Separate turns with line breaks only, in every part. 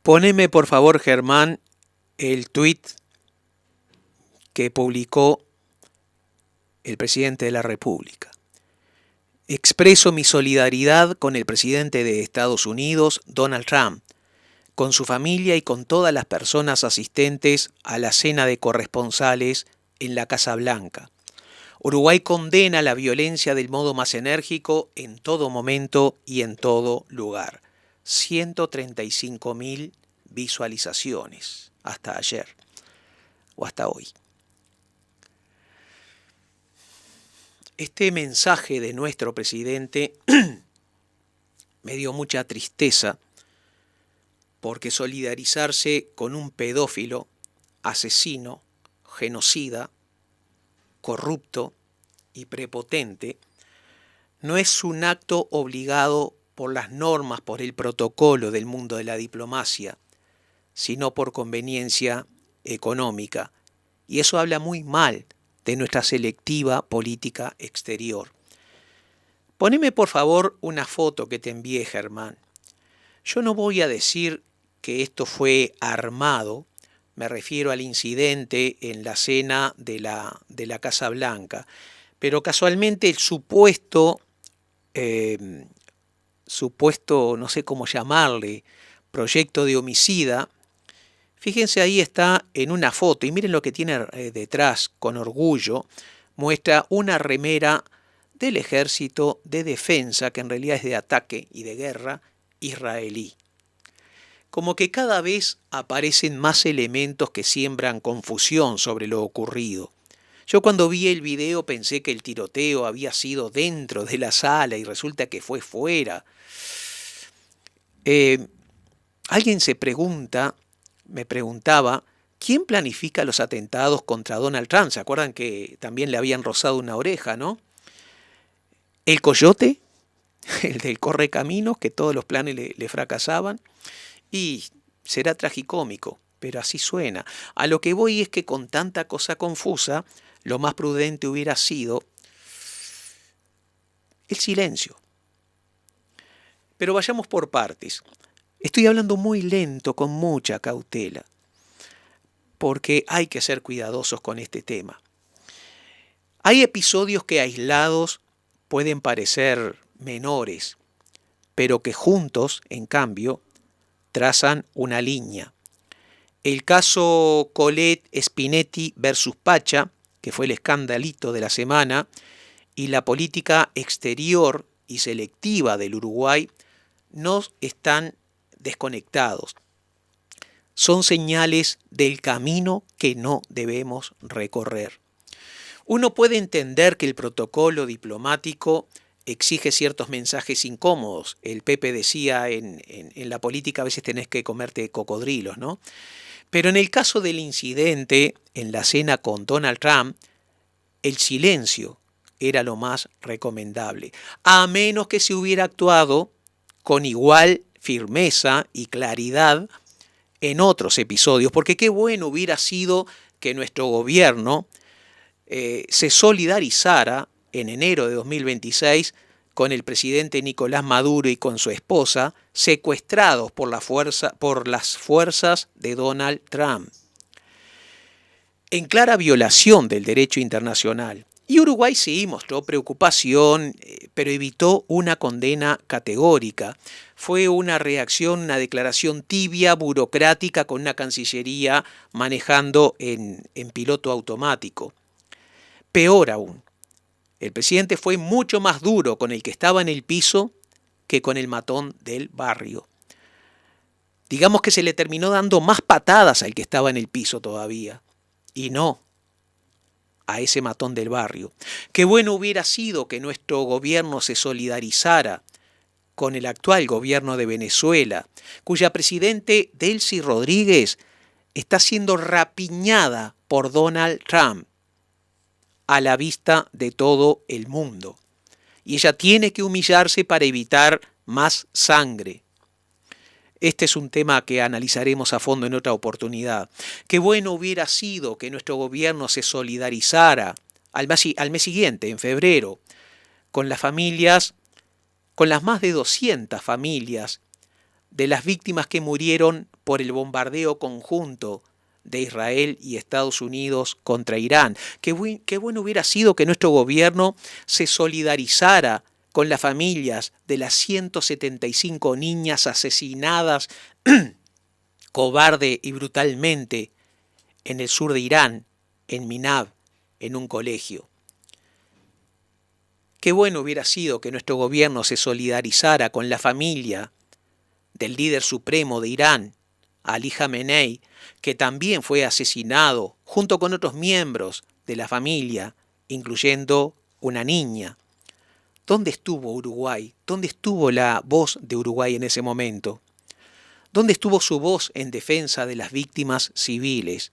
Poneme por favor, Germán, el tuit que publicó el presidente de la República. Expreso mi solidaridad con el presidente de Estados Unidos, Donald Trump, con su familia y con todas las personas asistentes a la cena de corresponsales en la Casa Blanca. Uruguay condena la violencia del modo más enérgico en todo momento y en todo lugar. 135.000 visualizaciones hasta ayer o hasta hoy. Este mensaje de nuestro presidente me dio mucha tristeza porque solidarizarse con un pedófilo, asesino, genocida, corrupto y prepotente no es un acto obligado por las normas, por el protocolo del mundo de la diplomacia, sino por conveniencia económica. Y eso habla muy mal de nuestra selectiva política exterior. Poneme por favor una foto que te envié, Germán. Yo no voy a decir que esto fue armado, me refiero al incidente en la cena de la Casa Blanca, pero casualmente el supuesto, no sé cómo llamarle, proyecto de homicida, fíjense, ahí está en una foto, y miren lo que tiene detrás, con orgullo, muestra una remera del Ejército de Defensa, que en realidad es de ataque y de guerra, israelí. Como que cada vez aparecen más elementos que siembran confusión sobre lo ocurrido. Yo cuando vi el video pensé que el tiroteo había sido dentro de la sala y resulta que fue fuera. Alguien me preguntaba, ¿quién planifica los atentados contra Donald Trump? ¿Se acuerdan que también le habían rozado una oreja, no? ¿El coyote? ¿El del correcaminos, que todos los planes le fracasaban? Y será tragicómico, pero así suena. A lo que voy es que con tanta cosa confusa, lo más prudente hubiera sido el silencio. Pero vayamos por partes. Estoy hablando muy lento, con mucha cautela, porque hay que ser cuidadosos con este tema. Hay episodios que aislados pueden parecer menores, pero que juntos, en cambio, trazan una línea. El caso Colette Spinetti versus Pacha, que fue el escandalito de la semana, y la política exterior y selectiva del Uruguay no están desconectados. Son señales del camino que no debemos recorrer. Uno puede entender que el protocolo diplomático exige ciertos mensajes incómodos. El Pepe decía, en la política a veces tenés que comerte cocodrilos, ¿no? Pero en el caso del incidente en la cena con Donald Trump, el silencio era lo más recomendable, a menos que se hubiera actuado con igual firmeza y claridad en otros episodios, porque qué bueno hubiera sido que nuestro gobierno se solidarizara en enero de 2026 con el presidente Nicolás Maduro y con su esposa, secuestrados por las fuerzas de Donald Trump, en clara violación del derecho internacional. Y Uruguay sí mostró preocupación, pero evitó una condena categórica. Fue una reacción, una declaración tibia, burocrática, con una Cancillería manejando en piloto automático. Peor aún, el presidente fue mucho más duro con el que estaba en el piso que con el matón del barrio. Digamos que se le terminó dando más patadas al que estaba en el piso todavía, y no a ese matón del barrio. Qué bueno hubiera sido que nuestro gobierno se solidarizara con el actual gobierno de Venezuela, cuya presidente Delcy Rodríguez está siendo rapiñada por Donald Trump a la vista de todo el mundo. Y ella tiene que humillarse para evitar más sangre. Este es un tema que analizaremos a fondo en otra oportunidad. Qué bueno hubiera sido que nuestro gobierno se solidarizara al mes siguiente, en febrero, con las familias, con las más de 200 familias de las víctimas que murieron por el bombardeo conjunto de Israel y Estados Unidos contra Irán. Qué bueno hubiera sido que nuestro gobierno se solidarizara con las familias de las 175 niñas asesinadas cobarde y brutalmente en el sur de Irán, en Minab, en un colegio. Qué bueno hubiera sido que nuestro gobierno se solidarizara con la familia del líder supremo de Irán, Ali Khamenei, que también fue asesinado junto con otros miembros de la familia, incluyendo una niña. ¿Dónde estuvo Uruguay? ¿Dónde estuvo la voz de Uruguay en ese momento? ¿Dónde estuvo su voz en defensa de las víctimas civiles?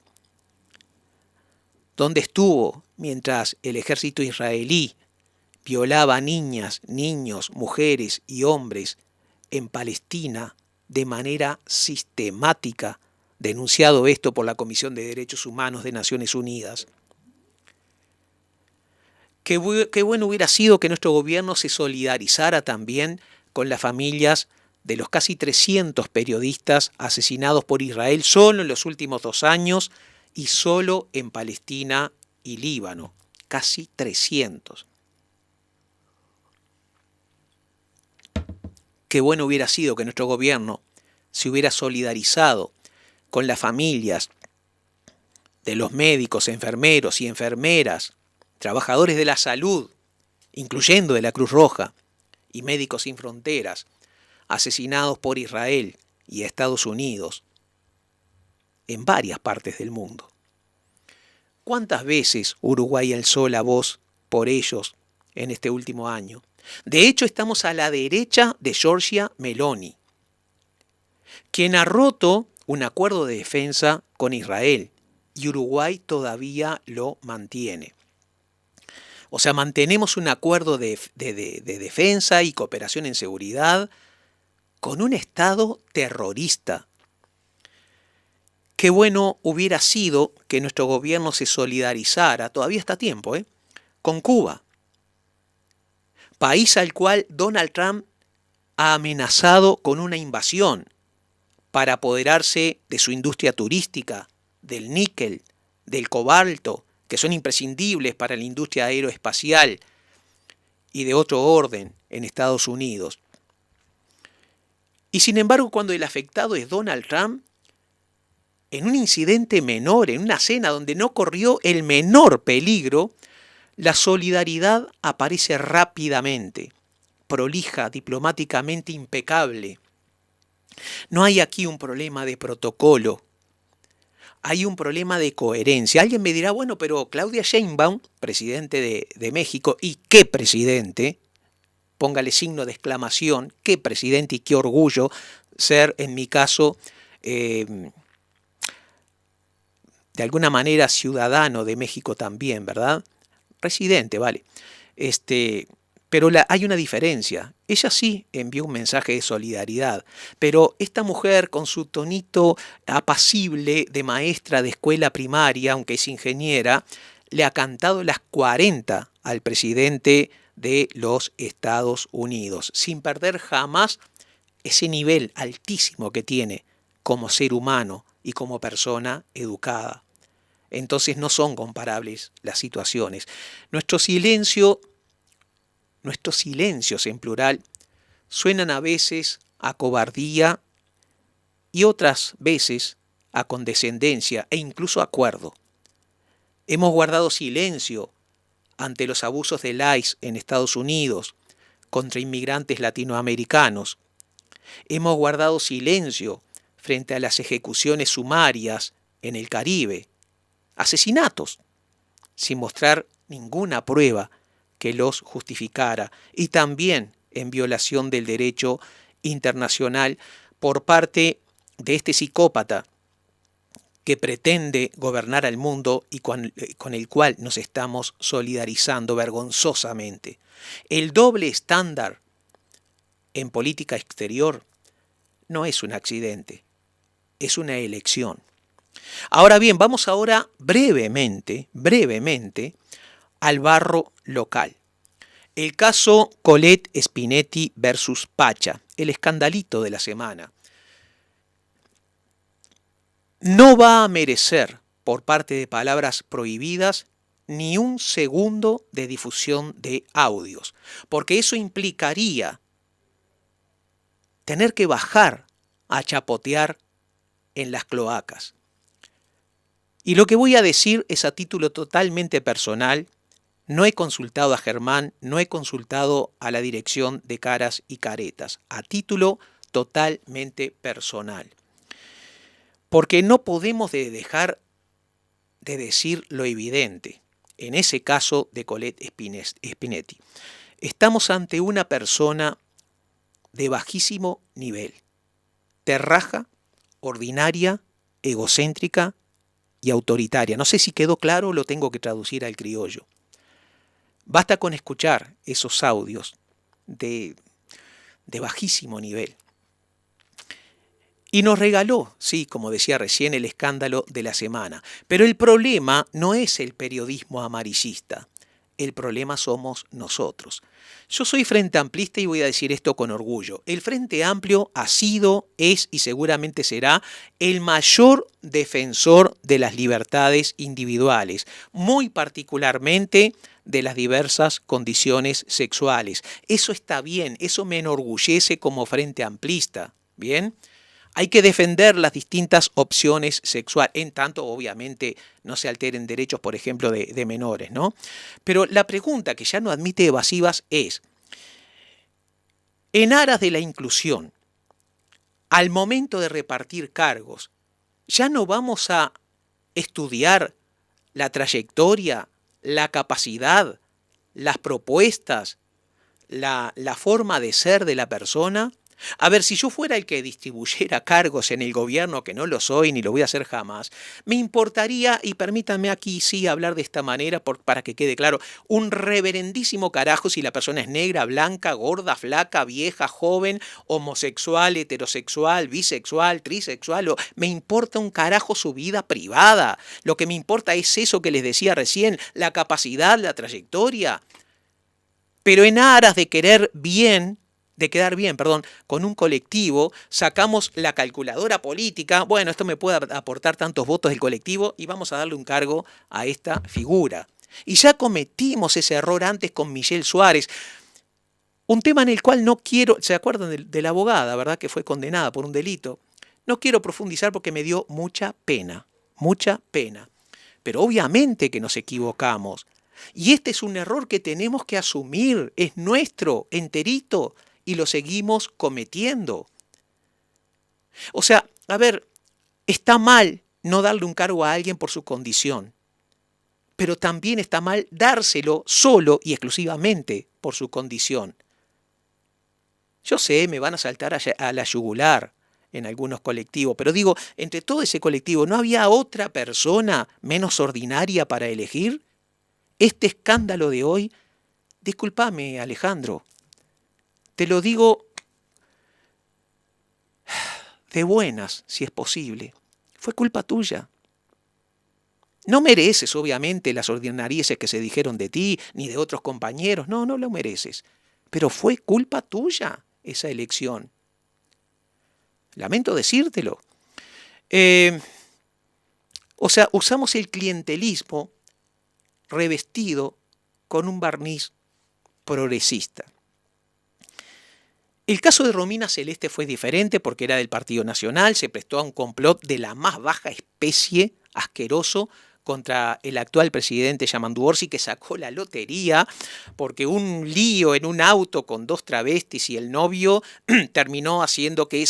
¿Dónde estuvo mientras el ejército israelí violaba a niñas, niños, mujeres y hombres en Palestina de manera sistemática, denunciado esto por la Comisión de Derechos Humanos de Naciones Unidas? Qué bueno hubiera sido que nuestro gobierno se solidarizara también con las familias de los casi 300 periodistas asesinados por Israel solo en los últimos 2 años y solo en Palestina y Líbano. Casi 300. Qué bueno hubiera sido que nuestro gobierno se hubiera solidarizado con las familias de los médicos, enfermeros y enfermeras, trabajadores de la salud, incluyendo de la Cruz Roja y Médicos Sin Fronteras, asesinados por Israel y Estados Unidos en varias partes del mundo. ¿Cuántas veces Uruguay alzó la voz por ellos en este último año? De hecho, estamos a la derecha de Giorgia Meloni, quien ha roto un acuerdo de defensa con Israel y Uruguay todavía lo mantiene. O sea, mantenemos un acuerdo de defensa y cooperación en seguridad con un Estado terrorista. Qué bueno hubiera sido que nuestro gobierno se solidarizara, todavía está a tiempo, con Cuba, país al cual Donald Trump ha amenazado con una invasión para apoderarse de su industria turística, del níquel, del cobalto, que son imprescindibles para la industria aeroespacial y de otro orden en Estados Unidos. Y sin embargo, cuando el afectado es Donald Trump, en un incidente menor, en una cena donde no corrió el menor peligro, la solidaridad aparece rápidamente, prolija, diplomáticamente impecable. No hay aquí un problema de protocolo, hay un problema de coherencia. Alguien me dirá, bueno, pero Claudia Sheinbaum, presidente de México, ¿y qué presidente? Póngale signo de exclamación, qué presidente y qué orgullo ser, en mi caso, de alguna manera ciudadano de México también, ¿verdad? Residente, vale. Pero hay una diferencia. Ella sí envió un mensaje de solidaridad, pero esta mujer con su tonito apacible de maestra de escuela primaria, aunque es ingeniera, le ha cantado las 40 al presidente de los Estados Unidos, sin perder jamás ese nivel altísimo que tiene como ser humano y como persona educada. Entonces no son comparables las situaciones. Nuestros silencios en plural suenan a veces a cobardía y otras veces a condescendencia e incluso a acuerdo. Hemos guardado silencio ante los abusos del ICE en Estados Unidos contra inmigrantes latinoamericanos. Hemos guardado silencio frente a las ejecuciones sumarias en el Caribe, asesinatos, sin mostrar ninguna prueba que los justificara, y también en violación del derecho internacional por parte de este psicópata que pretende gobernar al mundo y con el cual nos estamos solidarizando vergonzosamente. El doble estándar en política exterior no es un accidente, es una elección. Ahora bien, vamos ahora brevemente al barro local. El caso Colette Spinetti versus Pacha, el escandalito de la semana. no va a merecer por parte de Palabras Prohibidas ni un segundo de difusión de audios, porque eso implicaría tener que bajar a chapotear en las cloacas. Y lo que voy a decir es a título totalmente personal. No he consultado a Germán, no he consultado a la dirección de Caras y Caretas, a título totalmente personal. Porque no podemos dejar de decir lo evidente. En ese caso de Colette Spinetti, estamos ante una persona de bajísimo nivel, terraja, ordinaria, egocéntrica y autoritaria. No sé si quedó claro o lo tengo que traducir al criollo. Basta con escuchar esos audios de bajísimo nivel. Y nos regaló, sí, como decía recién, el escándalo de la semana. Pero el problema no es el periodismo amarillista. El problema somos nosotros. Yo soy frente amplista y voy a decir esto con orgullo. El Frente Amplio ha sido, es y seguramente será el mayor defensor de las libertades individuales, muy particularmente de las diversas condiciones sexuales. Eso está bien, eso me enorgullece como Frente Amplista, ¿bien? Hay que defender las distintas opciones sexuales, en tanto obviamente no se alteren derechos, por ejemplo, de menores, ¿no? Pero la pregunta que ya no admite evasivas es, en aras de la inclusión, al momento de repartir cargos, ¿ya no vamos a estudiar la trayectoria, la capacidad, las propuestas, la forma de ser de la persona? A ver, si yo fuera el que distribuyera cargos en el gobierno, que no lo soy ni lo voy a hacer jamás, me importaría, y permítanme aquí sí hablar de esta manera para que quede claro, un reverendísimo carajo si la persona es negra, blanca, gorda, flaca, vieja, joven, homosexual, heterosexual, bisexual, trisexual, me importa un carajo su vida privada. Lo que me importa es eso que les decía recién, la capacidad, la trayectoria. Pero en aras de quedar bien, con un colectivo, sacamos la calculadora política, bueno, esto me puede aportar tantos votos del colectivo y vamos a darle un cargo a esta figura. Y ya cometimos ese error antes con Michelle Suárez, un tema en el cual no quiero, ¿se acuerdan de la abogada, verdad, que fue condenada por un delito? No quiero profundizar porque me dio mucha pena, pero obviamente que nos equivocamos. Y este es un error que tenemos que asumir, es nuestro, enterito, y lo seguimos cometiendo. O sea, a ver, está mal no darle un cargo a alguien por su condición, pero también está mal dárselo solo y exclusivamente por su condición. Yo sé, me van a saltar a la yugular en algunos colectivos, pero digo, entre todo ese colectivo, ¿no había otra persona menos ordinaria para elegir? Este escándalo de hoy, discúlpame, Alejandro, te lo digo de buenas, si es posible. Fue culpa tuya. No mereces, obviamente, las ordinarieces que se dijeron de ti, ni de otros compañeros. No, no lo mereces. Pero fue culpa tuya esa elección. Lamento decírtelo. O sea, usamos el clientelismo revestido con un barniz progresista. El caso de Romina Celeste fue diferente porque era del Partido Nacional, se prestó a un complot de la más baja especie, asqueroso, contra el actual presidente Yamandu Orsi, que sacó la lotería porque un lío en un auto con dos travestis y el novio terminó haciendo que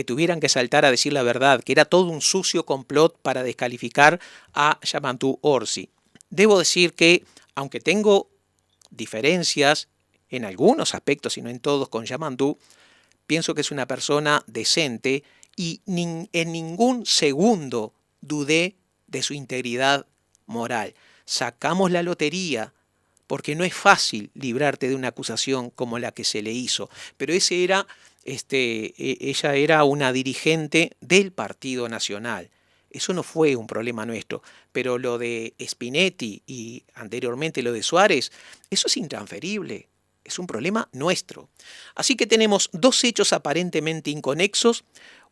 tuvieran que saltar a decir la verdad, que era todo un sucio complot para descalificar a Yamandu Orsi. Debo decir que, aunque tengo diferencias en algunos aspectos y no en todos con Yamandu, pienso que es una persona decente y en ningún segundo dudé de su integridad moral. Sacamos la lotería porque no es fácil librarte de una acusación como la que se le hizo, pero ella era una dirigente del Partido Nacional. Eso no fue un problema nuestro, pero lo de Spinetti y anteriormente lo de Suárez, eso es intransferible. Es un problema nuestro. Así que tenemos dos hechos aparentemente inconexos,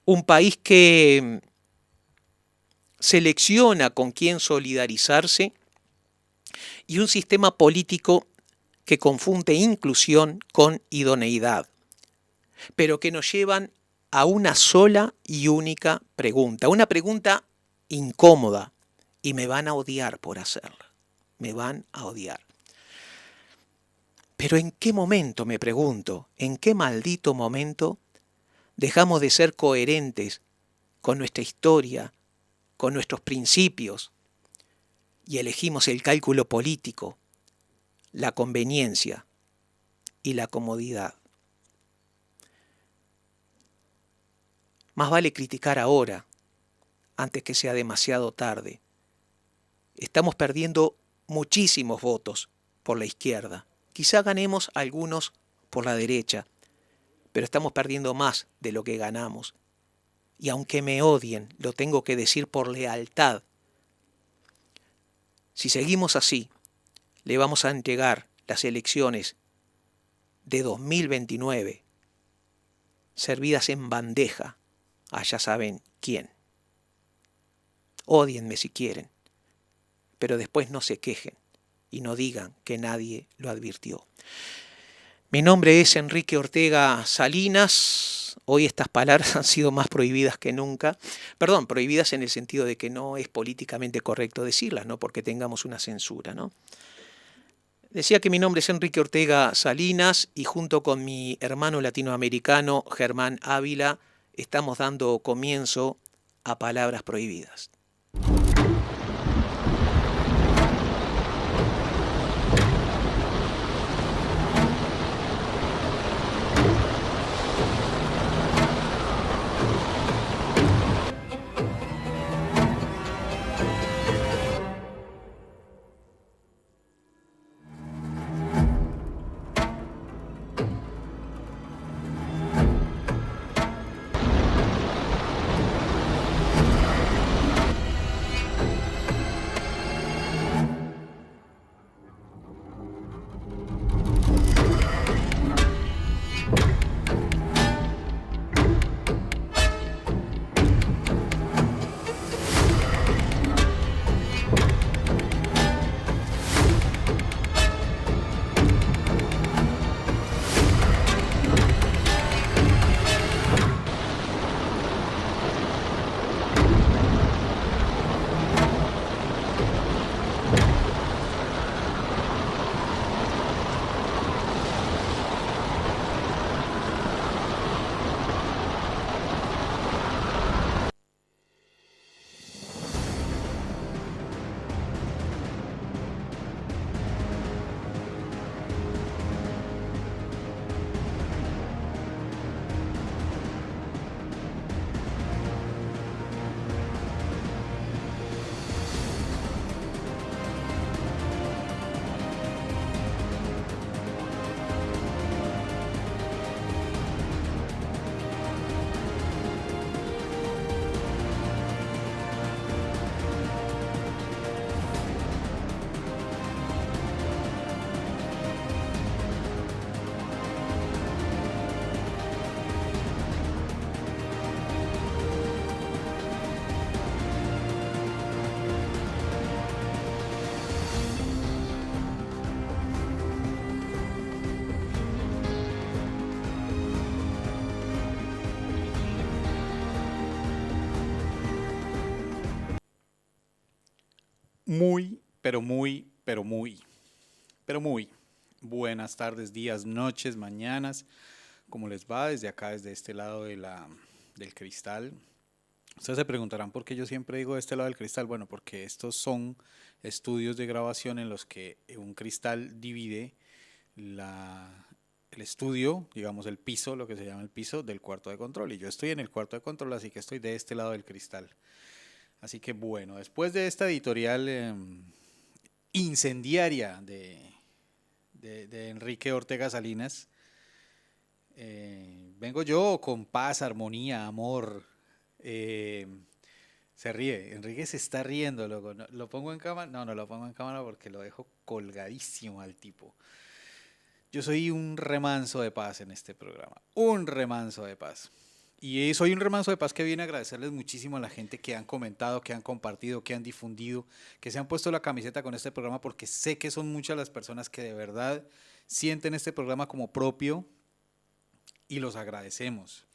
un país que selecciona con quién solidarizarse y un sistema político que confunde inclusión con idoneidad, pero que nos llevan a una sola y única pregunta, una pregunta incómoda, y me van a odiar por hacerla, me van a odiar. Pero ¿en qué momento, me pregunto, en qué maldito momento dejamos de ser coherentes con nuestra historia, con nuestros principios, y elegimos el cálculo político, la conveniencia y la comodidad? Más vale criticar ahora, antes que sea demasiado tarde. Estamos perdiendo muchísimos votos por la izquierda. Quizá ganemos algunos por la derecha, pero estamos perdiendo más de lo que ganamos. Y aunque me odien, lo tengo que decir por lealtad. Si seguimos así, le vamos a entregar las elecciones de 2029 servidas en bandeja a ya saben quién. Ódienme si quieren, pero después no se quejen y no digan que nadie lo advirtió. Mi nombre es Enrique Ortega Salinas. Hoy estas palabras han sido más prohibidas que nunca. Perdón, prohibidas en el sentido de que no es políticamente correcto decirlas, no porque tengamos una censura, ¿no? Decía que mi nombre es Enrique Ortega Salinas y junto con mi hermano latinoamericano Germán Ávila estamos dando comienzo a Palabras Prohibidas.
Muy, pero muy, pero muy, pero muy. Buenas tardes, días, noches, mañanas. ¿Cómo les va desde acá, desde este lado del cristal? Ustedes se preguntarán por qué yo siempre digo de este lado del cristal. Bueno, porque estos son estudios de grabación en los que un cristal divide el estudio, digamos el piso, lo que se llama el piso del cuarto de control. Y yo estoy en el cuarto de control, así que estoy de este lado del cristal. Así que bueno, después de esta editorial incendiaria de Enrique Ortega Salinas, vengo yo con paz, armonía, amor. eh, Se ríe, Enrique se está riendo, loco. ¿Lo pongo en cámara? No, no lo pongo en cámara porque lo dejo colgadísimo al tipo. Yo soy un remanso de paz en este programa, un remanso de paz. Y soy un remanso de paz que viene a agradecerles muchísimo a la gente que han comentado, que han compartido, que han difundido, que se han puesto la camiseta con este programa, porque sé que son muchas las personas que de verdad sienten este programa como propio y los agradecemos.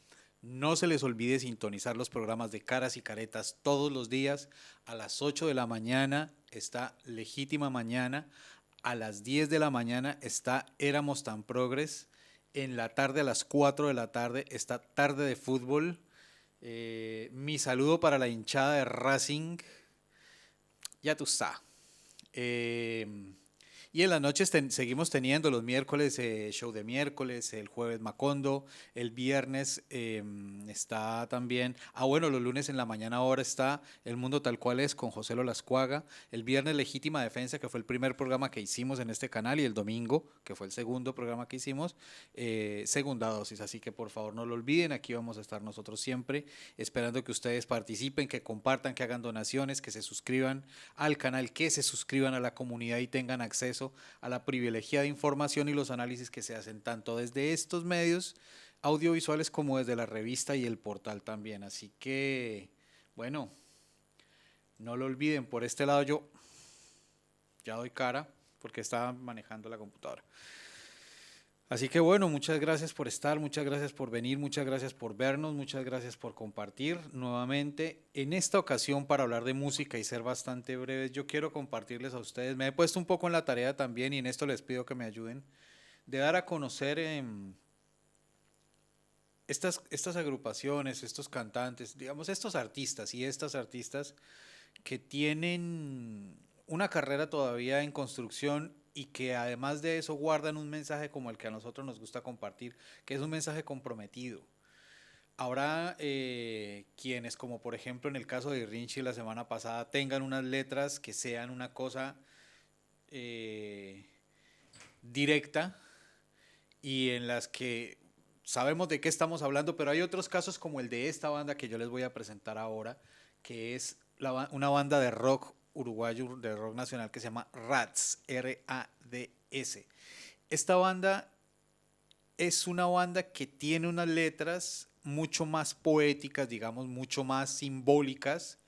No se les olvide sintonizar los programas de Caras y Caretas todos los días. A las 8 de la mañana está Legítima Mañana. A las 10 de la mañana está Éramos Tan Progres. En la tarde, a las 4 de la tarde, está Tarde de Fútbol. Mi saludo para la hinchada de Racing. Ya tú sabes. Y en las noches seguimos teniendo los miércoles show de miércoles, el jueves Macondo, el viernes está también, bueno, los lunes en la mañana ahora está El Mundo Tal Cual Es con José Lolascuaga, el viernes Legítima Defensa, que fue el primer programa que hicimos en este canal, y el domingo, que fue el segundo programa que hicimos, Segunda Dosis, así que por favor no lo olviden, aquí vamos a estar nosotros siempre, esperando que ustedes participen, que compartan, que hagan donaciones, que se suscriban al canal, que se suscriban a la comunidad y tengan acceso a la privilegiada información y los análisis que se hacen tanto desde estos medios audiovisuales como desde la revista y el portal también. Así que, bueno, no lo olviden, por este lado yo ya doy cara porque estaba manejando la computadora. Así que bueno, muchas gracias por estar, muchas gracias por venir, muchas gracias por vernos, muchas gracias por compartir nuevamente. En esta ocasión, para hablar de música y ser bastante breves, yo quiero compartirles a ustedes, me he puesto un poco en la tarea también y en esto les pido que me ayuden, de dar a conocer estas agrupaciones, estos cantantes, digamos, estos artistas y estas artistas que tienen una carrera todavía en construcción y que además de eso guardan un mensaje como el que a nosotros nos gusta compartir, que es un mensaje comprometido. Habrá quienes, como por ejemplo en el caso de Rinchi la semana pasada, tengan unas letras que sean una cosa directa y en las que sabemos de qué estamos hablando, pero hay otros casos como el de esta banda que yo les voy a presentar ahora, que es una banda de rock uruguayo, de rock nacional, que se llama Rads, R-A-D-S. Esta banda es una banda que tiene unas letras mucho más poéticas, digamos, mucho más simbólicas,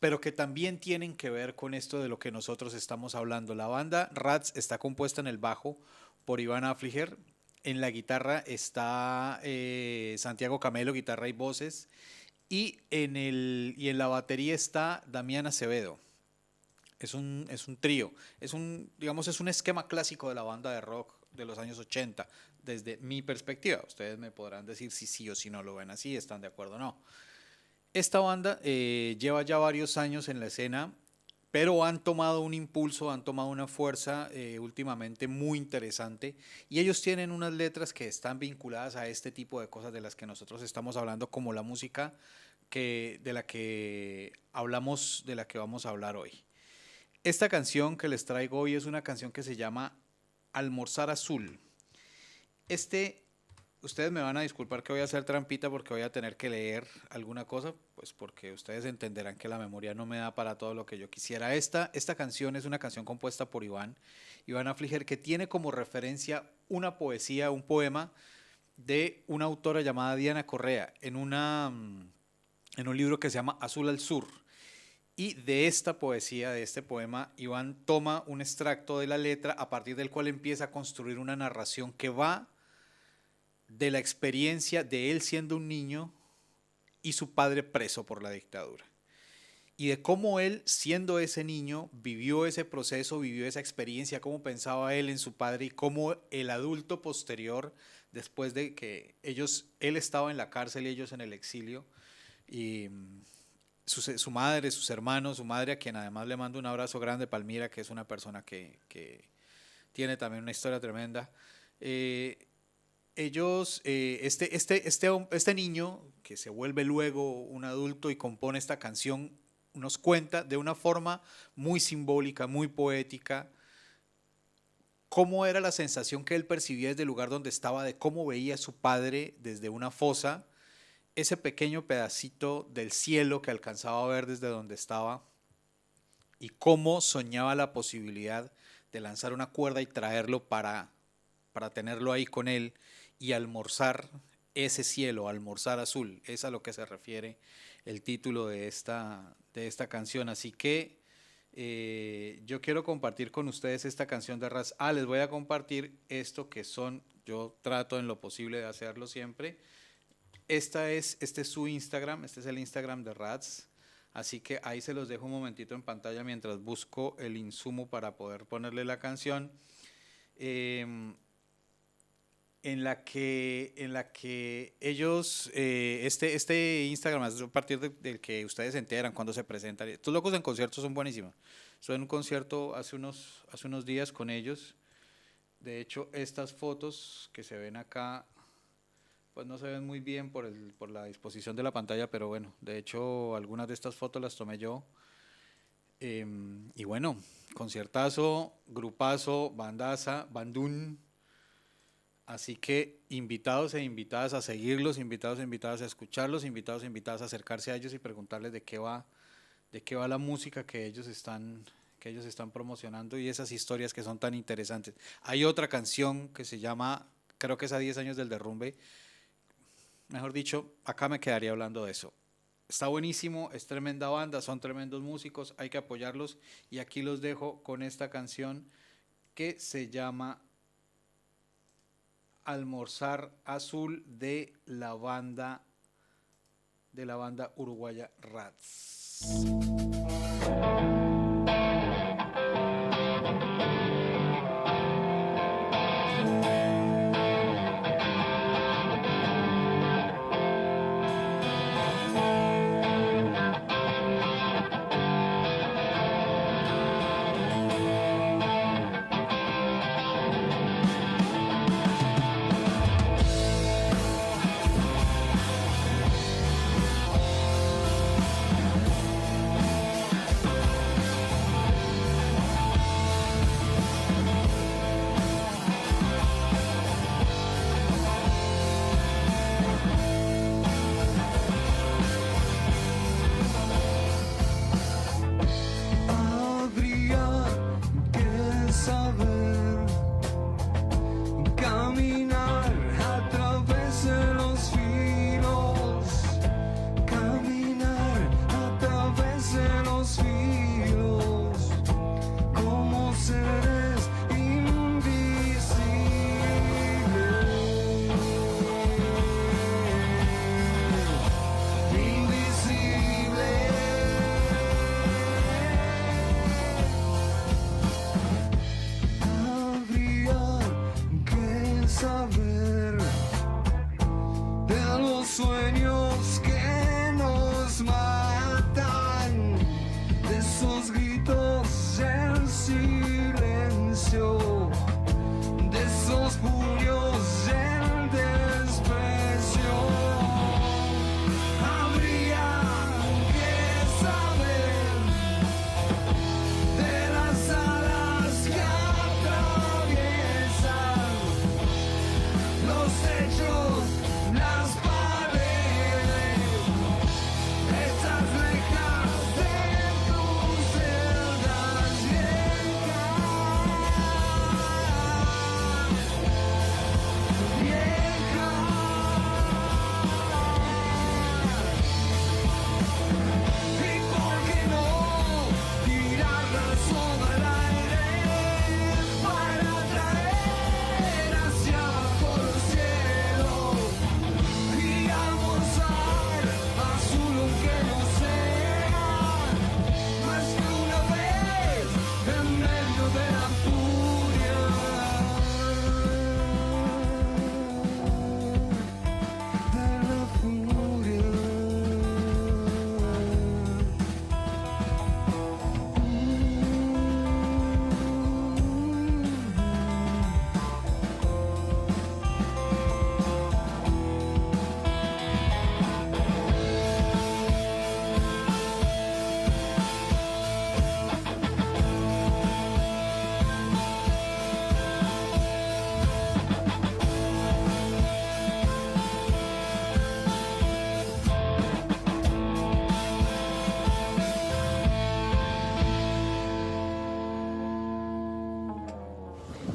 pero que también tienen que ver con esto de lo que nosotros estamos hablando. La banda Rads está compuesta en el bajo por Iván Affliger, en la guitarra está Santiago Camelo, guitarra y voces, y en la batería está Damián Acevedo. Es un trío, digamos, es un esquema clásico de la banda de rock de los años 80, desde mi perspectiva. Ustedes me podrán decir si sí o si no lo ven así, están de acuerdo o no. Esta banda lleva ya varios años en la escena, pero han tomado un impulso, han tomado una fuerza últimamente muy interesante y ellos tienen unas letras que están vinculadas a este tipo de cosas de las que nosotros estamos hablando, como la música de la que hablamos, de la que vamos a hablar hoy. Esta canción que les traigo hoy es una canción que se llama Almorzar Azul. Ustedes me van a disculpar que voy a hacer trampita porque voy a tener que leer alguna cosa, pues porque ustedes entenderán que la memoria no me da para todo lo que yo quisiera. Esta canción es una canción compuesta por Iván Affliger, que tiene como referencia una poesía, un poema de una autora llamada Diana Correa en un libro que se llama Azul al Sur. Y de esta poesía, de este poema, Iván toma un extracto de la letra a partir del cual empieza a construir una narración que va de la experiencia de él siendo un niño y su padre preso por la dictadura. Y de cómo él, siendo ese niño, vivió ese proceso, vivió esa experiencia, cómo pensaba él en su padre y cómo el adulto posterior, después de que él estaba en la cárcel y ellos en el exilio, y su madre, sus hermanos, su madre, a quien además le mando un abrazo grande, Palmira, que es una persona que tiene también una historia tremenda. Este niño, que se vuelve luego un adulto y compone esta canción, nos cuenta de una forma muy simbólica, muy poética, cómo era la sensación que él percibía desde el lugar donde estaba, de cómo veía a su padre desde una fosa, ese pequeño pedacito del cielo que alcanzaba a ver desde donde estaba, y cómo soñaba la posibilidad de lanzar una cuerda y traerlo para tenerlo ahí con él y almorzar ese cielo, almorzar azul, es a lo que se refiere el título de esta canción. Así que yo quiero compartir con ustedes esta canción de Raz. Les voy a compartir esto que son, yo trato en lo posible de hacerlo siempre. Este es su Instagram, este es el Instagram de Raz. Así que ahí se los dejo un momentito en pantalla mientras busco el insumo para poder ponerle la canción. En la que ellos, este Instagram es a partir del que ustedes se enteran cuando se presentan. Estos locos en conciertos son buenísimos. Estuve en un concierto hace unos días con ellos. De hecho, estas fotos que se ven acá, pues no se ven muy bien por la disposición de la pantalla, pero bueno, de hecho algunas de estas fotos las tomé yo. Y bueno, conciertazo, grupazo, bandaza, bandún. Así que invitados e invitadas a seguirlos, invitados e invitadas a escucharlos, invitados e invitadas a acercarse a ellos y preguntarles de qué va la música que ellos están promocionando y esas historias que son tan interesantes. Hay otra canción que se llama, creo que es a 10 años del derrumbe. Mejor dicho, acá me quedaría hablando de eso. Está buenísimo, es tremenda banda, son tremendos músicos, hay que apoyarlos y aquí los dejo con esta canción que se llama Almorzar Azul de la banda uruguaya Raz.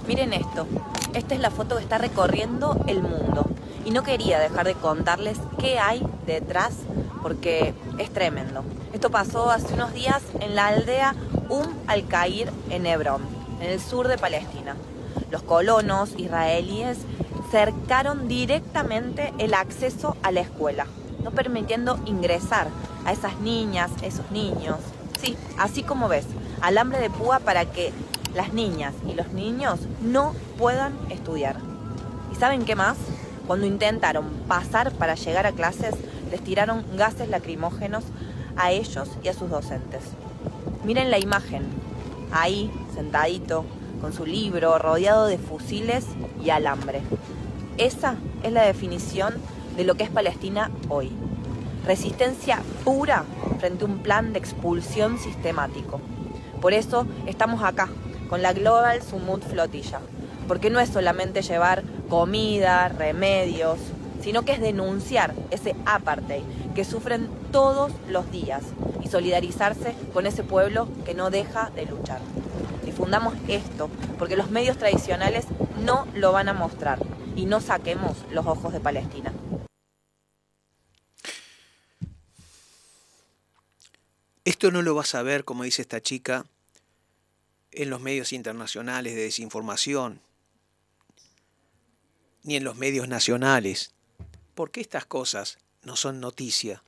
Miren esto, esta es la foto que está recorriendo el mundo. y no quería dejar de contarles qué hay detrás porque es tremendo. Esto pasó hace unos días en la aldea Al-Qair en Hebrón, en el sur de Palestina. Los colonos israelíes cercaron directamente el acceso a la escuela, no permitiendo ingresar a esas niñas, esos niños. Sí, así como ves, alambre de púa para que las niñas y los niños no puedan estudiar. ¿Y saben qué más? Cuando intentaron pasar para llegar a clases, les tiraron gases lacrimógenos a ellos y a sus docentes. Miren la imagen, ahí, sentadito, con su libro, rodeado de fusiles y alambre. Esa es la definición de lo que es Palestina hoy. Resistencia pura frente a un plan de expulsión sistemático. Por eso estamos acá, con la Global Sumut Flotilla. Porque no es solamente llevar comida, remedios, sino que es denunciar ese apartheid que sufren todos los días y solidarizarse con ese pueblo que no deja de luchar. Difundamos esto, porque los medios tradicionales no lo van a mostrar y no saquemos los ojos de Palestina.
Esto no lo vas a ver, como dice esta chica, en los medios internacionales de desinformación, ni en los medios nacionales, porque estas cosas no son noticia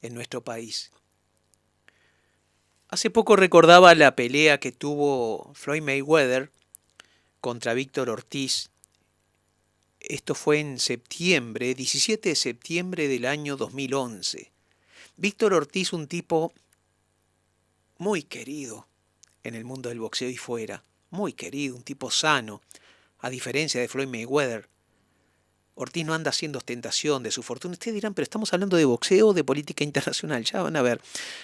en nuestro país. Hace poco recordaba la pelea que tuvo Floyd Mayweather contra Víctor Ortiz. Esto fue en septiembre, 17 de septiembre del año 2011. Víctor Ortiz, un tipo muy querido en el mundo del boxeo y fuera, muy querido, un tipo sano, a diferencia de Floyd Mayweather. Ortiz no anda haciendo ostentación de su fortuna. Ustedes dirán, pero estamos hablando de boxeo o de política internacional. Ya van a ver.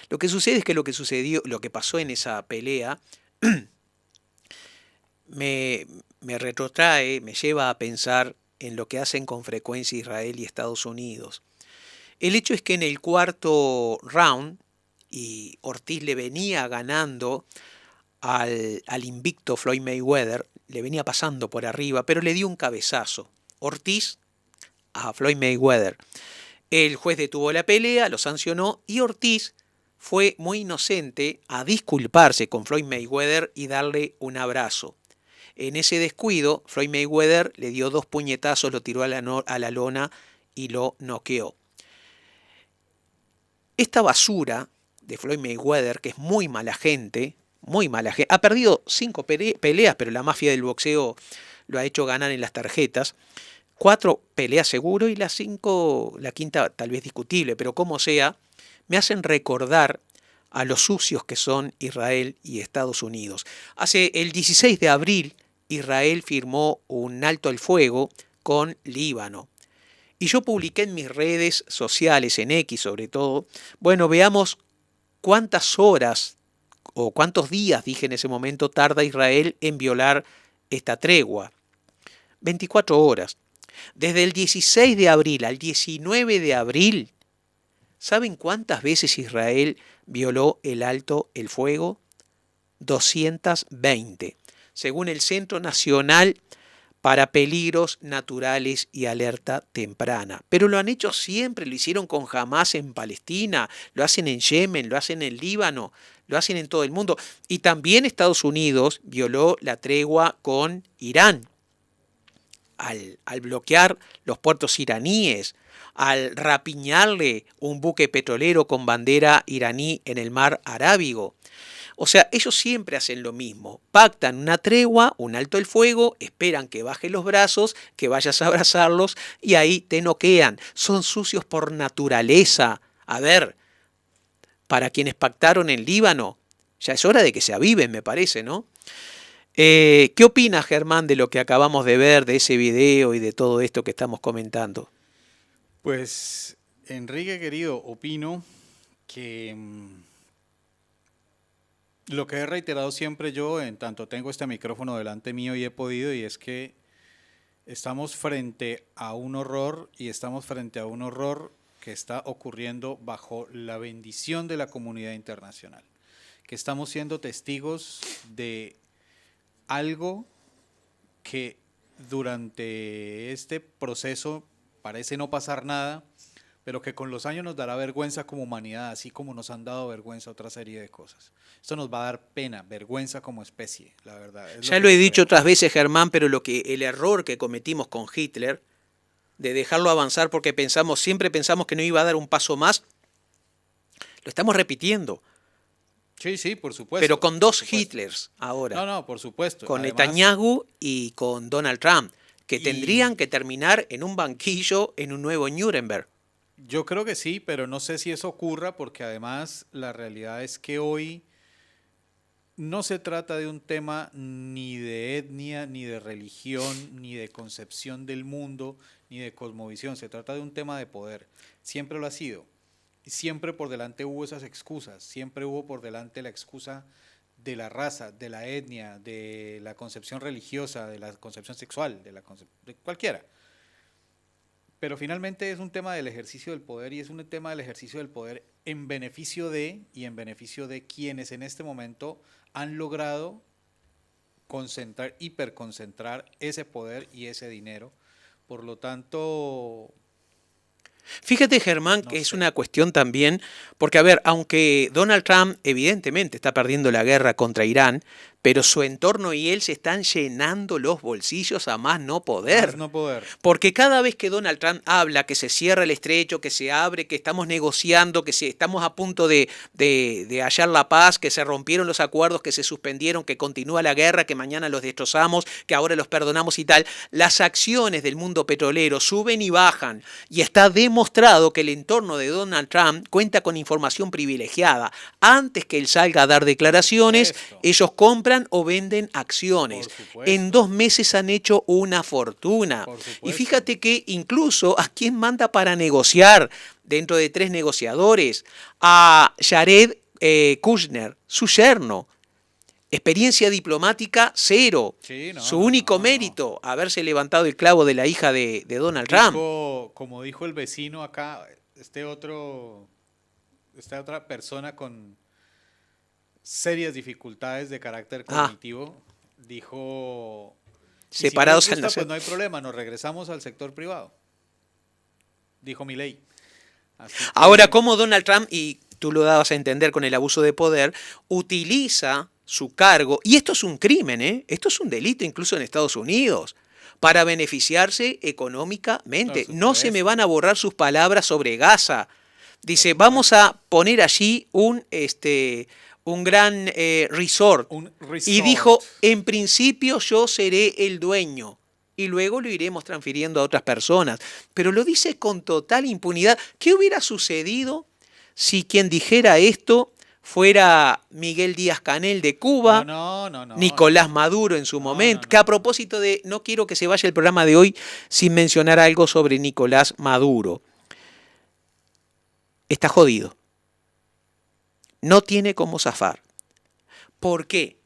Lo que sucede es que lo que sucedió, lo que pasó en esa pelea, me retrotrae, me lleva a pensar en lo que hacen con frecuencia Israel y Estados Unidos. El hecho es que en el cuarto round, y Ortiz le venía ganando al invicto Floyd Mayweather, le venía pasando por arriba, pero le dio un cabezazo. Ortiz a Floyd Mayweather. El juez detuvo la pelea, lo sancionó y Ortiz fue muy inocente a disculparse con Floyd Mayweather y darle un abrazo. En ese descuido, Floyd Mayweather le dio 2 puñetazos, lo tiró a la lona y lo noqueó. Esta basura de Floyd Mayweather, que es muy mala gente, ha perdido 5 peleas, pero la mafia del boxeo lo ha hecho ganar en las tarjetas. 4 peleas seguro y la quinta tal vez discutible, pero como sea, me hacen recordar a los sucios que son Israel y Estados Unidos. Hace el 16 de abril, Israel firmó un alto al fuego con Líbano. Y yo publiqué en mis redes sociales, en X sobre todo, bueno, veamos cuántas horas o cuántos días, dije en ese momento, tarda Israel en violar esta tregua. 24 horas. Desde el 16 de abril al 19 de abril, ¿saben cuántas veces Israel violó el alto el fuego? 220, según el Centro Nacional para Peligros Naturales y Alerta Temprana. Pero lo han hecho siempre, lo hicieron con Hamás en Palestina, lo hacen en Yemen, lo hacen en Líbano, lo hacen en todo el mundo. Y también Estados Unidos violó la tregua con Irán. Al bloquear los puertos iraníes, al rapiñarle un buque petrolero con bandera iraní en el mar Arábigo. O sea, ellos siempre hacen lo mismo. Pactan una tregua, un alto el fuego, esperan que bajen los brazos, que vayas a abrazarlos y ahí te noquean. Son sucios por naturaleza. A ver, para quienes pactaron en Líbano, ya es hora de que se aviven, me parece, ¿no? ¿Qué opinas, Germán, de lo que acabamos de ver, de ese video y de todo esto que estamos comentando?
Pues, Enrique, querido, opino que lo que he reiterado siempre yo, en tanto tengo este micrófono delante mío y he podido, y es que estamos frente a un horror y estamos frente a un horror que está ocurriendo bajo la bendición de la comunidad internacional, que estamos siendo testigos de algo que durante este proceso parece no pasar nada, pero que con los años nos dará vergüenza como humanidad, así como nos han dado vergüenza otra serie de cosas. Esto nos va a dar pena, vergüenza como especie, la verdad.
Ya lo he dicho otras veces, Germán, pero el error que cometimos con Hitler, de dejarlo avanzar porque siempre pensamos que no iba a dar un paso más, lo estamos repitiendo.
Sí, sí, por supuesto.
Pero con dos Hitlers ahora.
No, por supuesto.
Con
Además,
Netanyahu y con Donald Trump, que tendrían que terminar en un banquillo en un nuevo Nuremberg.
Yo creo que sí, pero no sé si eso ocurra porque además la realidad es que hoy no se trata de un tema ni de etnia, ni de religión, ni de concepción del mundo, ni de cosmovisión. Se trata de un tema de poder. Siempre lo ha sido. Siempre por delante hubo esas excusas. Siempre hubo por delante la excusa de la raza, de la etnia, de la concepción religiosa, de la concepción sexual, de cualquiera. Pero finalmente es un tema del ejercicio del poder y es un tema del ejercicio del poder en beneficio de y en beneficio de quienes en este momento han logrado concentrar, hiperconcentrar ese poder y ese dinero. Por lo tanto,
fíjate, Germán, que es una cuestión también, porque a ver, aunque Donald Trump evidentemente está perdiendo la guerra contra Irán, pero su entorno y él se están llenando los bolsillos a más no poder.
Más no poder.
Porque cada vez que Donald Trump habla que se cierra el estrecho, que se abre, que estamos negociando, que estamos a punto de hallar la paz, que se rompieron los acuerdos, que se suspendieron, que continúa la guerra, que mañana los destrozamos, que ahora los perdonamos y tal, las acciones del mundo petrolero suben y bajan. Y está demostrado que el entorno de Donald Trump cuenta con información privilegiada. Antes que él salga a dar declaraciones, ellos compran o venden acciones. En 2 meses han hecho una fortuna. Y fíjate que incluso a quién manda para negociar dentro de 3 negociadores, a Jared Kushner, su yerno. Experiencia diplomática 0. Sí, su único mérito, haberse levantado el clavo de la hija de Donald Trump.
Como dijo el vecino acá, esta otra persona con serias dificultades de carácter cognitivo, dijo,
separados
si no
en
gusta, pues no hay problema, nos regresamos al sector privado, dijo Milei.
Ahora, como Donald Trump, y tú lo dabas a entender con el abuso de poder, utiliza su cargo, y esto es un crimen, esto es un delito incluso en Estados Unidos, para beneficiarse económicamente. No se me van a borrar sus palabras sobre Gaza. Dice, vamos a poner allí un gran resort. Y dijo, en principio yo seré el dueño y luego lo iremos transfiriendo a otras personas. Pero lo dice con total impunidad. ¿Qué hubiera sucedido si quien dijera esto fuera Miguel Díaz-Canel de Cuba, Nicolás Maduro en su momento? Que a propósito de, no quiero que se vaya el programa de hoy sin mencionar algo sobre Nicolás Maduro. Está jodido. No tiene cómo zafar. ¿Por qué?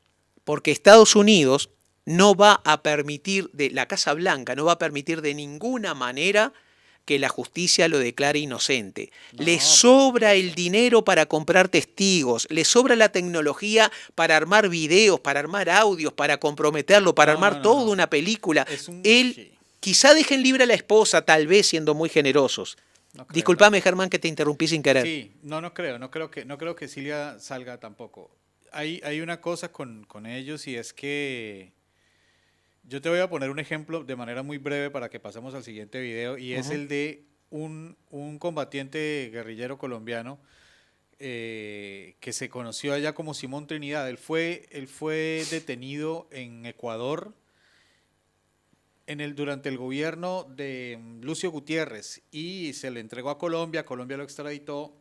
Porque Estados Unidos no va a permitir, la Casa Blanca no va a permitir de ninguna manera que la justicia lo declare inocente. Le sobra el dinero para comprar testigos, le sobra la tecnología para armar videos, para armar audios, para comprometerlo, para armar toda una película. Quizá dejen libre a la esposa, tal vez siendo muy generosos. Disculpame, Germán, que te interrumpí sin querer.
Sí, no creo que Cilia salga tampoco. Hay una cosa con ellos y es que yo te voy a poner un ejemplo de manera muy breve para que pasemos al siguiente video y es el de un combatiente guerrillero colombiano que se conoció allá como Simón Trinidad. Él fue detenido en Ecuador durante el gobierno de Lucio Gutiérrez y se le entregó a Colombia lo extraditó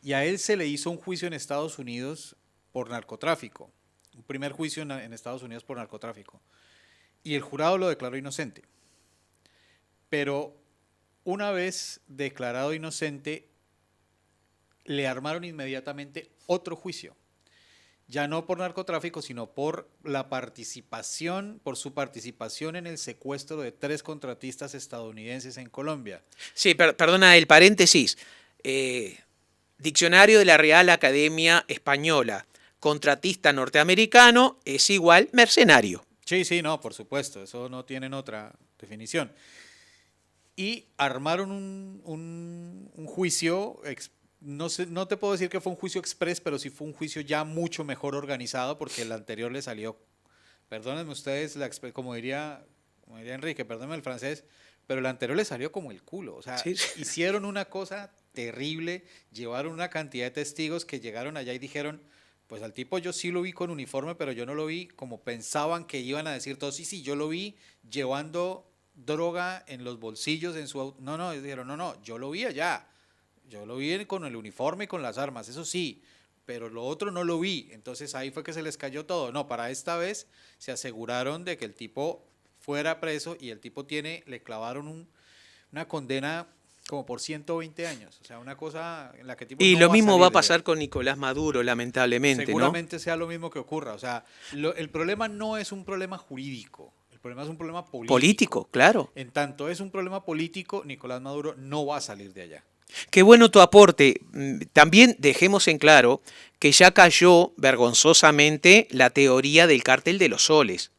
y a él se le hizo un juicio en Estados Unidos por narcotráfico, un primer juicio en Estados Unidos por narcotráfico y el jurado lo declaró inocente, pero una vez declarado inocente le armaron inmediatamente otro juicio. Ya no por narcotráfico, sino por su participación en el secuestro de 3 contratistas estadounidenses en Colombia.
Sí, perdona el paréntesis. Diccionario de la Real Academia Española. Contratista norteamericano es igual mercenario.
Sí, no, por supuesto, eso no tienen otra definición. y armaron un juicio, no sé, no te puedo decir que fue un juicio express, pero sí fue un juicio ya mucho mejor organizado porque el anterior le salió, perdónenme ustedes, como diría Enrique, perdónenme el francés, pero el anterior le salió como el culo. O sea,
Sí.
hicieron una cosa terrible, llevaron una cantidad de testigos que llegaron allá y dijeron, pues al tipo yo sí lo vi con uniforme, pero yo no lo vi como pensaban que iban a decir todos, sí, yo lo vi llevando droga en los bolsillos en su auto. No, ellos dijeron, no, yo lo vi allá, yo lo vi con el uniforme y con las armas, eso sí, pero lo otro no lo vi. Entonces ahí fue que se les cayó todo. No, para esta vez se aseguraron de que el tipo fuera preso y el tipo le clavaron una condena como por 120 años. O sea, una cosa en la que el tipo
Y
no
lo
va a
mismo
salir
va a
de
pasar
ahí.
con Nicolás Maduro, lamentablemente, ¿no?
Seguramente sea lo mismo que ocurra. O sea, el problema no es un problema jurídico, el problema es un problema político.
Político, claro.
En tanto es un problema político, Nicolás Maduro no va a salir de allá.
Qué bueno tu aporte. También dejemos en claro que ya cayó vergonzosamente la teoría del cártel de los soles.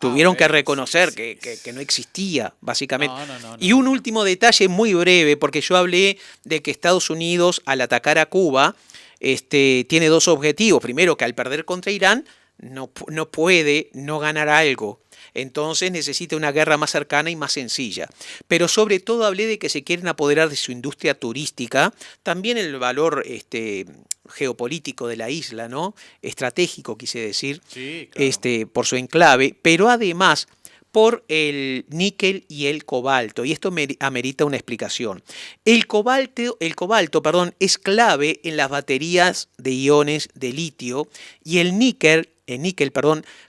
Tuvieron que
Bueno,
reconocer
sí.
que no existía, básicamente.
No.
Y un último detalle muy breve, porque yo hablé de que Estados Unidos, al atacar a Cuba, tiene dos objetivos. Primero, que al perder contra Irán, no puede no ganar algo. Entonces necesita una guerra más cercana y más sencilla. Pero sobre todo hablé de que se quieren apoderar de su industria turística, también el valor geopolítico de la isla, ¿no? Estratégico, quise decir,
Sí, claro.
por su enclave, pero además por el níquel y el cobalto. Y esto amerita una explicación. El cobalto, perdón, es clave en las baterías de iones de litio y el níquel,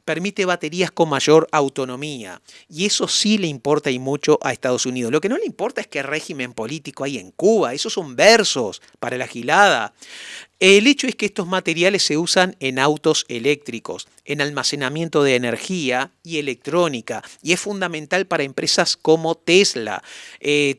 permite baterías con mayor autonomía. Y eso sí le importa y mucho a Estados Unidos. Lo que no le importa es qué régimen político hay en Cuba. Esos son versos para la gilada. El hecho es que estos materiales se usan en autos eléctricos, en almacenamiento de energía y electrónica, y es fundamental para empresas como Tesla.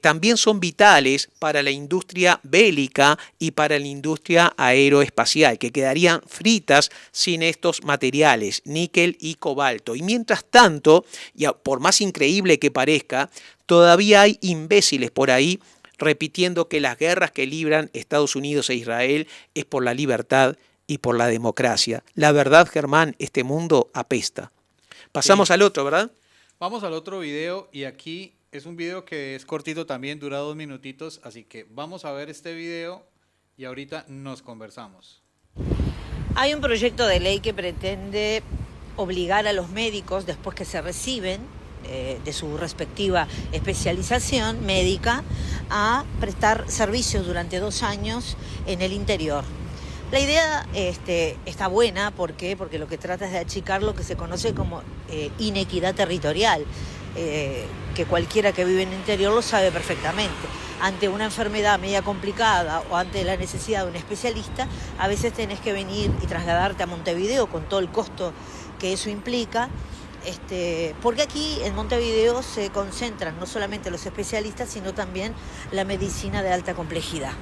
También son vitales para la industria bélica y para la industria aeroespacial, que quedarían fritas sin estos materiales, níquel y cobalto. Y mientras tanto, y por más increíble que parezca, todavía hay imbéciles por ahí repitiendo que las guerras que libran Estados Unidos e Israel es por la libertad y por la democracia. La verdad, Germán, este mundo apesta. Pasamos
Sí.
al otro, ¿verdad?
Vamos al otro video y aquí es un video que es cortito también, dura 2 minutitos, así que vamos a ver este video y ahorita nos conversamos.
Hay un proyecto de ley que pretende obligar a los médicos, después que se reciben de su respectiva especialización médica, a prestar servicios durante 2 años en el interior. La idea está buena, ¿por qué? Porque lo que trata es de achicar lo que se conoce como inequidad territorial, que cualquiera que vive en el interior lo sabe perfectamente. Ante una enfermedad media complicada o ante la necesidad de un especialista, a veces tenés que venir y trasladarte a Montevideo con todo el costo que eso implica, porque aquí en Montevideo se concentran no solamente los especialistas, sino también la medicina de alta complejidad.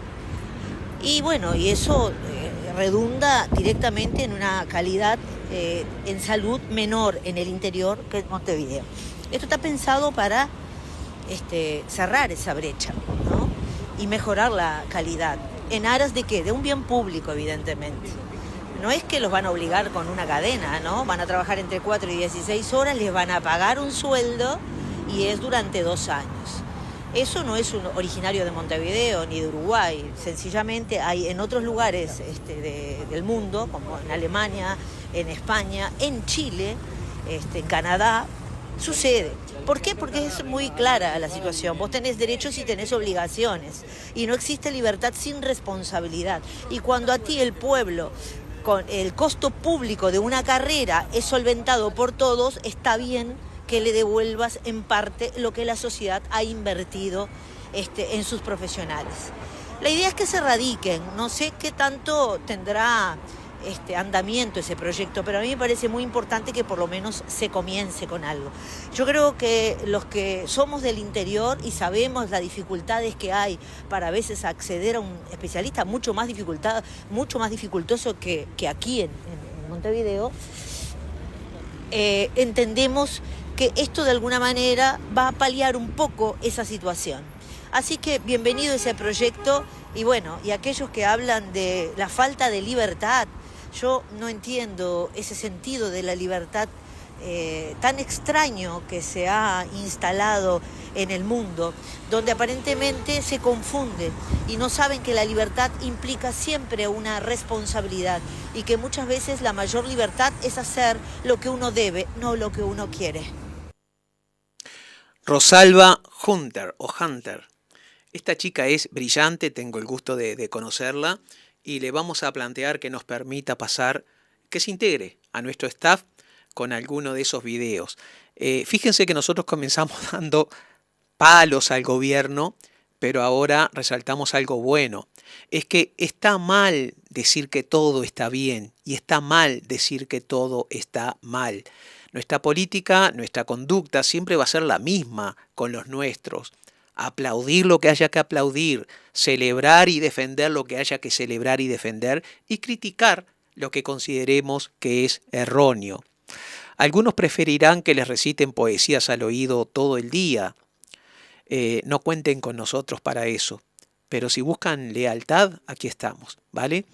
Y bueno, y eso redunda directamente en una calidad en salud menor en el interior que en Montevideo. Esto está pensado para cerrar esa brecha, ¿no? Y mejorar la calidad. ¿En aras de qué? De un bien público, evidentemente. No es que los van a obligar con una cadena, ¿no? Van a trabajar entre 4 y 16 horas, les van a pagar un sueldo y es durante 2 años. Eso no es originario de Montevideo ni de Uruguay. Sencillamente hay en otros lugares del mundo, como en Alemania, en España, en Chile, en Canadá, sucede. ¿Por qué? Porque es muy clara la situación. Vos tenés derechos y tenés obligaciones. Y no existe libertad sin responsabilidad. Y cuando a ti el pueblo, con el costo público de una carrera, es solventado por todos, está bien que le devuelvas en parte lo que la sociedad ha invertido en sus profesionales. La idea es que se radiquen. No sé qué tanto tendrá andamiento ese proyecto, pero a mí me parece muy importante que por lo menos se comience con algo. Yo creo que los que somos del interior y sabemos las dificultades que hay para a veces acceder a un especialista, mucho más dificultoso que aquí en Montevideo, entendemos porque esto de alguna manera va a paliar un poco esa situación. Así que bienvenido ese proyecto y bueno, y aquellos que hablan de la falta de libertad, yo no entiendo ese sentido de la libertad tan extraño que se ha instalado en el mundo, donde aparentemente se confunde y no saben que la libertad implica siempre una responsabilidad y que muchas veces la mayor libertad es hacer lo que uno debe, no lo que uno quiere.
Rosalba Hunter o Hunter. Esta chica es brillante, tengo el gusto de conocerla y le vamos a plantear que nos permita pasar, que se integre a nuestro staff con alguno de esos videos. Fíjense que nosotros comenzamos dando palos al gobierno, pero ahora resaltamos algo bueno. Es que está mal decir que todo está bien y está mal decir que todo está mal. Nuestra política, nuestra conducta siempre va a ser la misma con los nuestros. Aplaudir lo que haya que aplaudir, celebrar y defender lo que haya que celebrar y defender y criticar lo que consideremos que es erróneo. Algunos preferirán que les reciten poesías al oído todo el día. No cuenten con nosotros para eso. Pero si buscan lealtad, aquí estamos, ¿vale?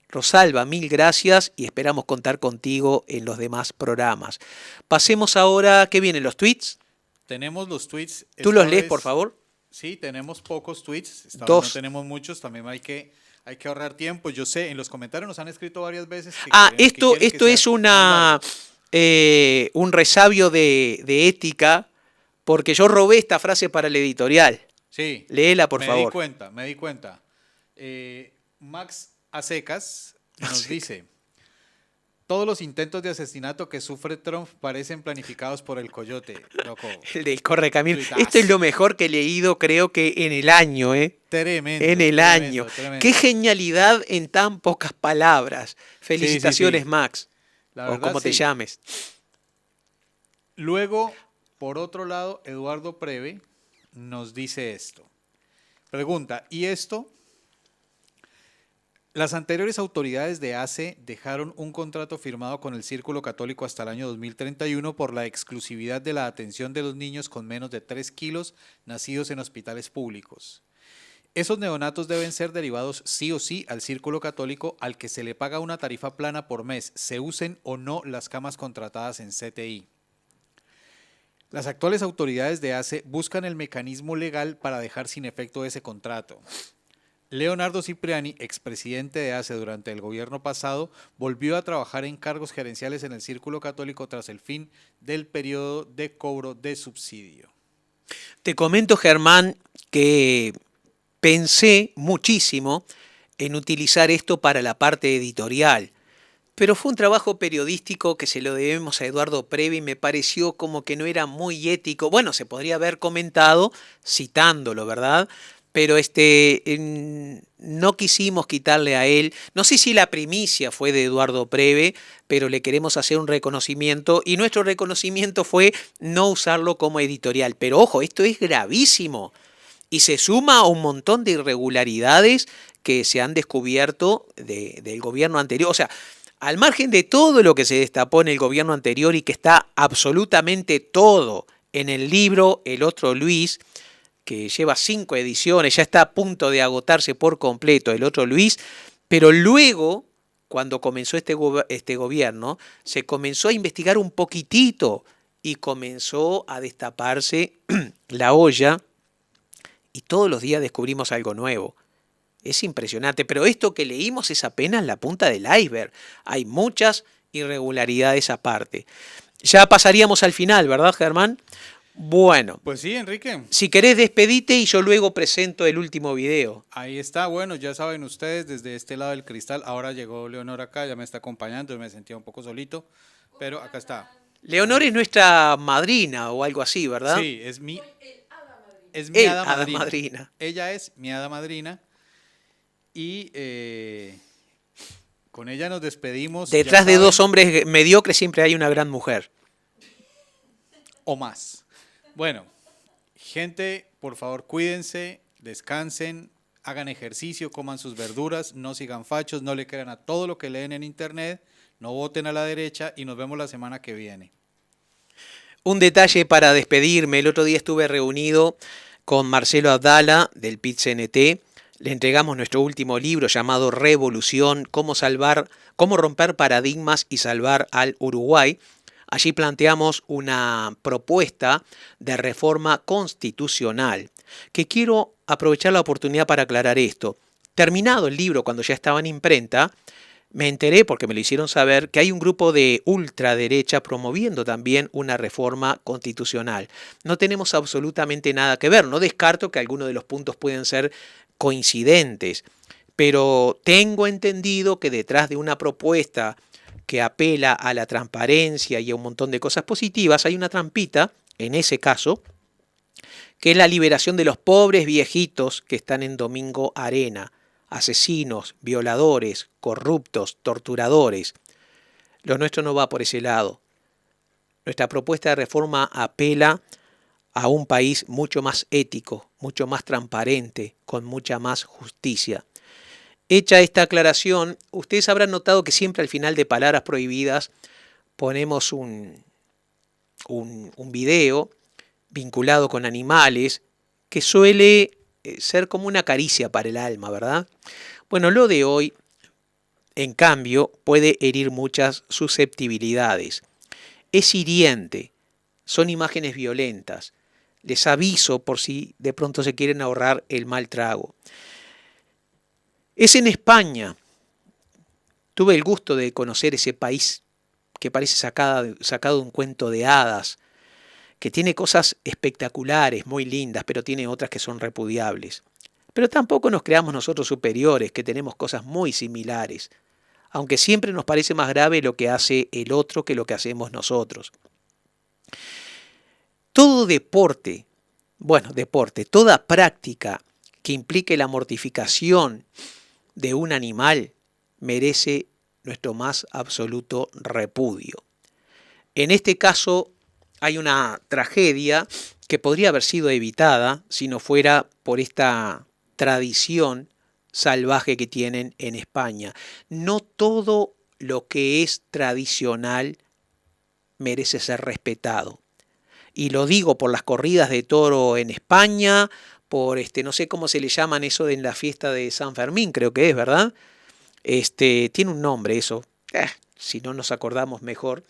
Rosalba, mil gracias y esperamos contar contigo en los demás programas. Pasemos ahora, ¿qué vienen los tweets?
Tenemos los tweets.
¿Tú los lees, por favor?
Sí, tenemos pocos tweets. Esta vez
Dos.
no tenemos muchos, también hay que ahorrar tiempo. Yo sé, en los comentarios nos han escrito varias veces que
esto
quieren que
es
sea más largo.
un resabio de ética, porque yo robé esta frase para el editorial.
Sí.
Léela, por favor.
Me di cuenta. Max Acecas nos dice: todos los intentos de asesinato que sufre Trump parecen planificados por el coyote. Loco.
El del correcamino.
Tuitazo.
Esto es lo mejor que he leído, creo que en el año, ¿eh?
Tremendo.
En el año.
Tremendo.
Qué genialidad en tan pocas palabras. Felicitaciones,
Sí.
Max.
La
O
verdad,
como te
sí.
llames.
Luego, por otro lado, Eduardo Preve nos dice esto. Pregunta: ¿y esto? Las anteriores autoridades de ACE dejaron un contrato firmado con el Círculo Católico hasta el año 2031 por la exclusividad de la atención de los niños con menos de 3 kilos nacidos en hospitales públicos. Esos neonatos deben ser derivados sí o sí al Círculo Católico, al que se le paga una tarifa plana por mes, se usen o no las camas contratadas en CTI. Las actuales autoridades de ACE buscan el mecanismo legal para dejar sin efecto ese contrato. Leonardo Cipriani, expresidente de ACE durante el gobierno pasado, volvió a trabajar en cargos gerenciales en el Círculo Católico tras el fin del periodo de cobro de subsidio.
Te comento, Germán, que pensé muchísimo en utilizar esto para la parte editorial, pero fue un trabajo periodístico que se lo debemos a Eduardo Preve y me pareció como que no era muy ético. Bueno, se podría haber comentado citándolo, ¿verdad? Pero no quisimos quitarle a él, no sé si la primicia fue de Eduardo Preve, pero le queremos hacer un reconocimiento y nuestro reconocimiento fue no usarlo como editorial. Pero ojo, esto es gravísimo y se suma a un montón de irregularidades que se han descubierto del gobierno anterior. O sea, al margen de todo lo que se destapó en el gobierno anterior y que está absolutamente todo en el libro El Otro Luis, que lleva 5 ediciones, ya está a punto de agotarse por completo El Otro Luis, pero luego, cuando comenzó este gobierno, se comenzó a investigar un poquitito y comenzó a destaparse la olla y todos los días descubrimos algo nuevo. Es impresionante, pero esto que leímos es apenas la punta del iceberg. Hay muchas irregularidades aparte. Ya pasaríamos al final, ¿verdad, Germán? Bueno,
Pues sí, Enrique.
si querés despedite y yo luego presento el último video.
Ahí está, bueno, ya saben ustedes, desde este lado del cristal, ahora llegó Leonor acá, ya me está acompañando, me sentía un poco solito, pero acá está.
Leonor es nuestra madrina o algo así, ¿verdad?
Sí, es mi
El
hada
hada
madrina.
madrina.
Ella es mi hada madrina y con ella nos despedimos. ya
Detrás de
saben,
dos hombres mediocres siempre hay una gran mujer.
o más. Bueno, gente, por favor, cuídense, descansen, hagan ejercicio, coman sus verduras, no sigan fachos, no le crean a todo lo que leen en internet, no voten a la derecha y nos vemos la semana que viene.
Un detalle para despedirme. El otro día estuve reunido con Marcelo Abdala del PIT-CNT. Le entregamos nuestro último libro llamado Revolución, cómo romper paradigmas y salvar al Uruguay. Allí planteamos una propuesta de reforma constitucional, que quiero aprovechar la oportunidad para aclarar esto. Terminado el libro, cuando ya estaba en imprenta, me enteré, porque me lo hicieron saber, que hay un grupo de ultraderecha promoviendo también una reforma constitucional. No tenemos absolutamente nada que ver. No descarto que algunos de los puntos pueden ser coincidentes, pero tengo entendido que detrás de una propuesta que apela a la transparencia y a un montón de cosas positivas, hay una trampita, en ese caso, que es la liberación de los pobres viejitos que están en Domingo Arena, asesinos, violadores, corruptos, torturadores. Lo nuestro no va por ese lado. Nuestra propuesta de reforma apela a un país mucho más ético, mucho más transparente, con mucha más justicia. Hecha esta aclaración, ustedes habrán notado que siempre al final de Palabras Prohibidas ponemos un video vinculado con animales que suele ser como una caricia para el alma, ¿verdad? Bueno, lo de hoy, en cambio, puede herir muchas susceptibilidades. Es hiriente, son imágenes violentas. Les aviso por si de pronto se quieren ahorrar el mal trago. Es en España. Tuve el gusto de conocer ese país que parece sacado de un cuento de hadas, que tiene cosas espectaculares, muy lindas, pero tiene otras que son repudiables. Pero tampoco nos creamos nosotros superiores, que tenemos cosas muy similares, aunque siempre nos parece más grave lo que hace el otro que lo que hacemos nosotros. Todo deporte, toda práctica que implique la mortificación de un animal merece nuestro más absoluto repudio. En este caso hay una tragedia que podría haber sido evitada si no fuera por esta tradición salvaje que tienen en España. No todo lo que es tradicional merece ser respetado. Y lo digo por las corridas de toro en España, por no sé cómo se le llaman eso en la fiesta de San Fermín, creo que es, ¿verdad? Tiene un nombre eso, si no nos acordamos mejor.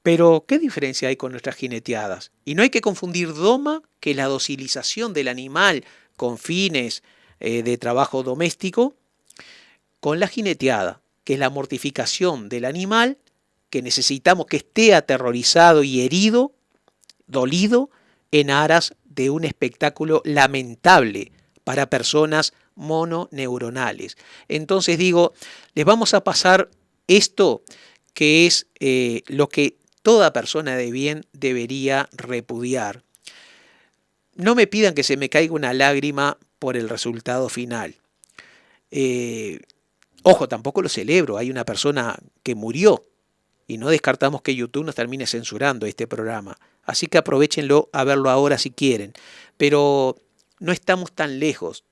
Pero, ¿qué diferencia hay con nuestras jineteadas? Y no hay que confundir doma, que es la docilización del animal con fines de trabajo doméstico, con la jineteada, que es la mortificación del animal, que necesitamos que esté aterrorizado y herido, dolido, en aras de un espectáculo lamentable para personas mononeuronales. Entonces digo, les vamos a pasar esto que es lo que toda persona de bien debería repudiar. No me pidan que se me caiga una lágrima por el resultado final. Ojo, tampoco lo celebro. Hay una persona que murió y no descartamos que YouTube nos termine censurando este programa. Así que aprovechenlo a verlo ahora si quieren. Pero no estamos tan lejos.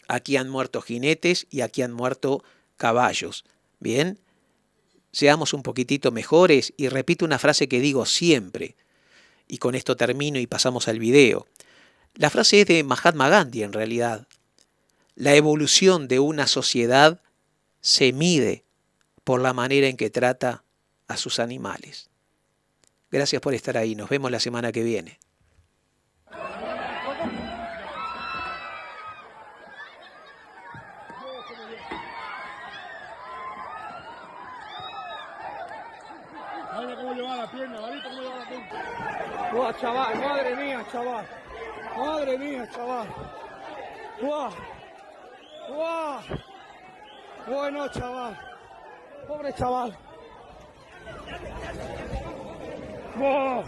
Aquí han muerto jinetes y aquí han muerto caballos. ¿Bien? Seamos un poquitito mejores y repito una frase que digo siempre. Y con esto termino y pasamos al video. La frase es de Mahatma Gandhi en realidad. La evolución de una sociedad se mide por la manera en que trata a sus animales. Gracias por estar ahí. Nos vemos la semana que viene.
¿Cómo lleva la pierna? ¿Varito cómo lleva la pierna? ¡Guau, chaval! ¡Madre mía, chaval! ¡Madre mía, chaval! ¡Guau! ¡Guau! Bueno, chaval. Pobre chaval. ¡Guau!